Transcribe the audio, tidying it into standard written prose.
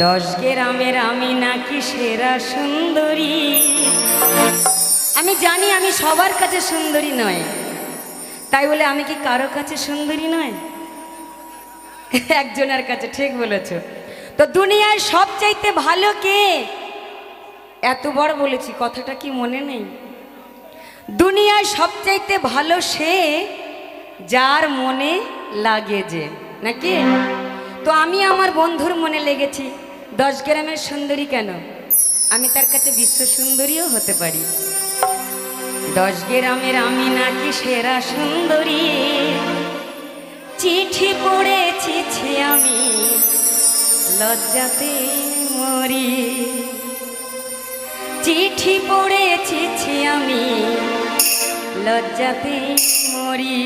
10 গ্রামের আমি নাকি সেরা সুন্দরী। আমি জানি আমি সবার কাছে সুন্দরী নয়, তাই বলে আমি কি কারো কাছে সুন্দরী নয়? একজনের কাছে। ঠিক বলেছ। তো দুনিয়ায় সবচাইতে ভালো কে? এতবার বলেছি, কথাটা কি মনে নেই? দুনিয়ায় সবচাইতে ভালো সে যার মনে লাগে যে, নাকি? তো আমি আমার বন্ধুর মনে লেগেছি। 10 গ্রামের সুন্দরী কেন, আমি তার কাছে বিশ্ব সুন্দরীও হতে পারি। 10 গ্রামের আমি নাকি সেরা সুন্দরী। চিঠি পড়েছি আমি লজ্জাতে মরি। চিঠি পড়েছি আমি লজ্জাতে মরি।